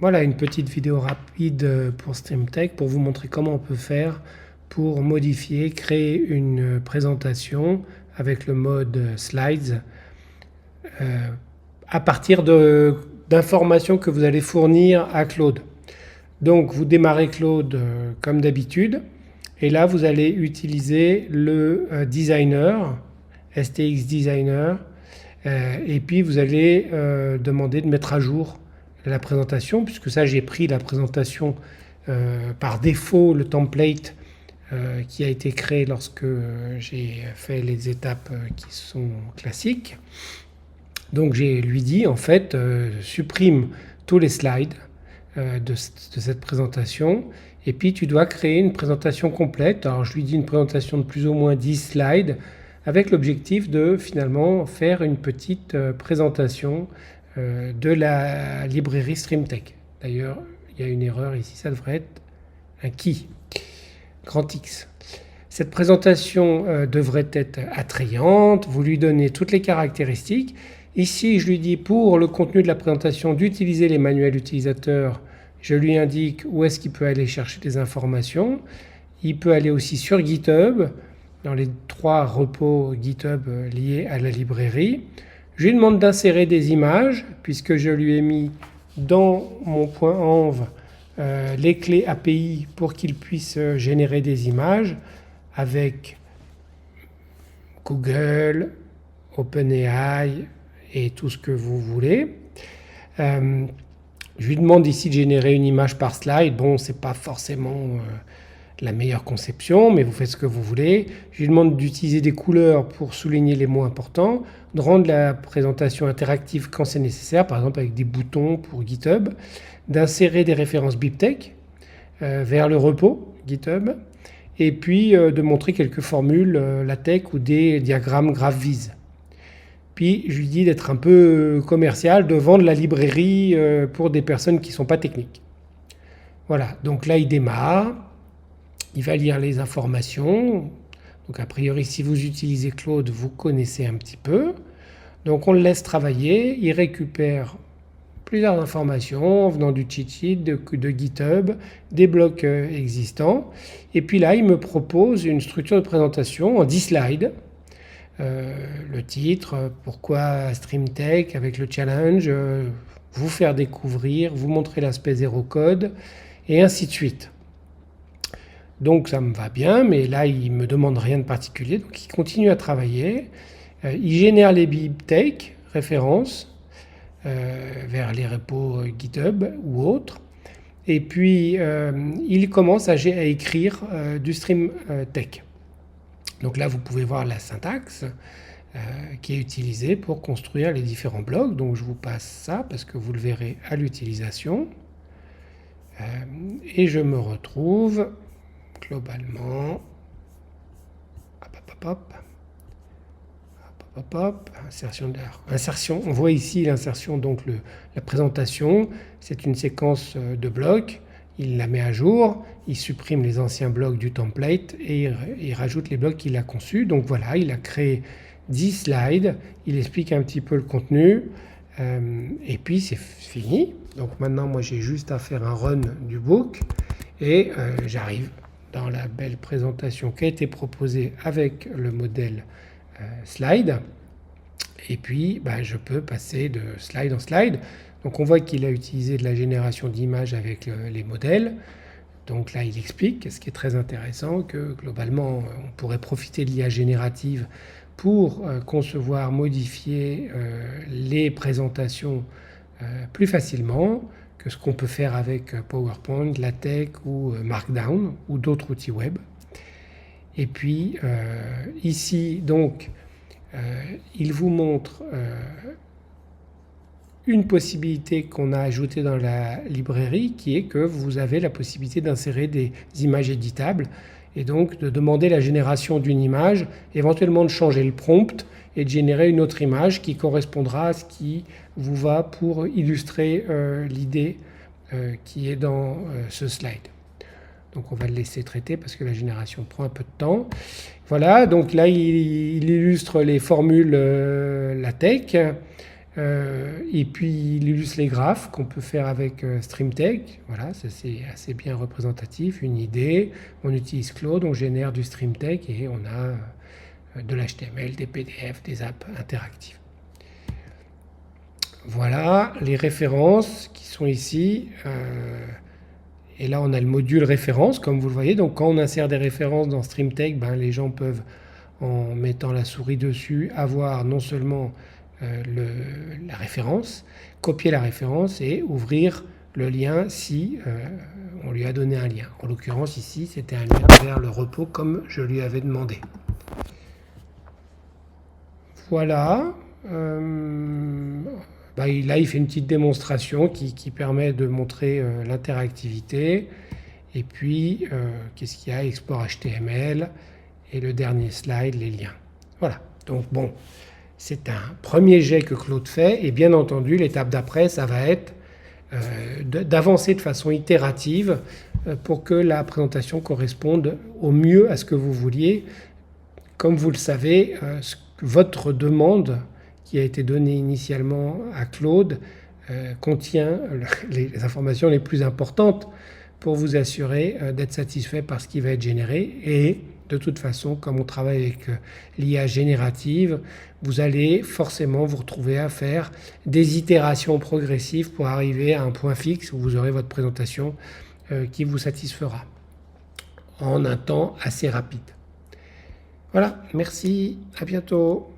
Voilà une petite vidéo rapide pour StreamTech pour vous montrer comment on peut faire pour modifier, créer une présentation avec le mode Slides à partir d'informations que vous allez fournir à Claude. Donc vous démarrez Claude comme d'habitude et là vous allez utiliser le designer, STX Designer, et puis vous allez demander de mettre à jour la présentation, puisque ça j'ai pris la présentation par défaut, le template qui a été créé lorsque j'ai fait les étapes qui sont classiques. Donc j'ai lui dit en fait supprime tous les slides de cette présentation et puis tu dois créer une présentation complète. Alors je lui dis une présentation de plus ou moins 10 slides avec l'objectif de finalement faire une petite présentation de la librairie StreamTech. D'ailleurs il y a une erreur ici, ça devrait être un key, grand X. Cette présentation devrait être attrayante, vous lui donnez toutes les caractéristiques. Ici je lui dis pour le contenu de la présentation d'utiliser les manuels utilisateurs, je lui indique où est-ce qu'il peut aller chercher des informations. Il peut aller aussi sur GitHub, dans les 3 repos GitHub liés à la librairie. Je lui demande d'insérer des images puisque je lui ai mis dans mon point env les clés API pour qu'il puisse générer des images avec Google, OpenAI et tout ce que vous voulez. Je lui demande ici de générer une image par slide. Bon, c'est pas forcément la meilleure conception, mais vous faites ce que vous voulez. Je lui demande d'utiliser des couleurs pour souligner les mots importants, de rendre la présentation interactive quand c'est nécessaire, par exemple avec des boutons pour GitHub, d'insérer des références BibTeX vers le repos GitHub, et puis de montrer quelques formules LaTeX ou des diagrammes GraphViz. Puis je lui dis d'être un peu commercial, de vendre la librairie pour des personnes qui ne sont pas techniques. Voilà, donc là il démarre, il va lire les informations. Donc a priori si vous utilisez Claude, vous connaissez un petit peu. Donc on le laisse travailler, il récupère plusieurs informations venant du cheat sheet, de GitHub, des blocs existants. Et puis là il me propose une structure de présentation en 10 slides. Le titre, pourquoi StreamTech avec le challenge, vous faire découvrir, vous montrer l'aspect zéro code et ainsi de suite. Donc ça me va bien, mais là il ne me demande rien de particulier, donc il continue à travailler. Il génère les BibTeX références vers les repos GitHub ou autres. Et puis il commence à écrire du StreamTech. Donc là vous pouvez voir la syntaxe qui est utilisée pour construire les différents blocs. Donc je vous passe ça parce que vous le verrez à l'utilisation. Et je me retrouve globalement, insertion, on voit ici l'insertion, donc la présentation, c'est une séquence de blocs, il la met à jour, il supprime les anciens blocs du template et il rajoute les blocs qu'il a conçus. Donc voilà, il a créé 10 slides, il explique un petit peu le contenu et puis c'est fini. Donc maintenant moi j'ai juste à faire un run du book et j'arrive dans la belle présentation qui a été proposée avec le modèle slide. Et puis je peux passer de slide en slide. Donc on voit qu'il a utilisé de la génération d'images avec les modèles. Donc là il explique, ce qui est très intéressant, que globalement on pourrait profiter de l'IA générative pour concevoir, modifier les présentations plus facilement que ce qu'on peut faire avec PowerPoint, LaTeX ou Markdown ou d'autres outils web. Et puis ici donc il vous montre une possibilité qu'on a ajoutée dans la librairie, qui est que vous avez la possibilité d'insérer des images éditables et donc de demander la génération d'une image, éventuellement de changer le prompt et de générer une autre image qui correspondra à ce qui vous va pour illustrer l'idée qui est dans ce slide. Donc on va le laisser traiter parce que la génération prend un peu de temps. Voilà, donc là il illustre les formules LaTeX Et puis il illustre les graphes qu'on peut faire avec StreamTech. Voilà, ça c'est assez bien représentatif. Une idée, on utilise Claude, on génère du StreamTech et on a de l'HTML, des PDF, des apps interactives. Voilà les références qui sont ici. Et là on a le module référence comme vous le voyez. Donc quand on insère des références dans StreamTech, ben, les gens peuvent, en mettant la souris dessus, avoir non seulement la référence, copier la référence et ouvrir le lien si on lui a donné un lien. En l'occurrence ici c'était un lien vers le repo comme je lui avais demandé. Voilà. Là il fait une petite démonstration qui permet de montrer l'interactivité. Et puis qu'est-ce qu'il y a? Export HTML et le dernier slide, les liens. Voilà. Donc bon, c'est un premier jet que Claude fait et bien entendu l'étape d'après ça va être d'avancer de façon itérative pour que la présentation corresponde au mieux à ce que vous vouliez. Comme vous le savez, votre demande qui a été donnée initialement à Claude contient les informations les plus importantes pour vous assurer d'être satisfait par ce qui va être généré. Et de toute façon, comme on travaille avec l'IA générative, vous allez forcément vous retrouver à faire des itérations progressives pour arriver à un point fixe où vous aurez votre présentation qui vous satisfera en un temps assez rapide. Voilà, merci, à bientôt.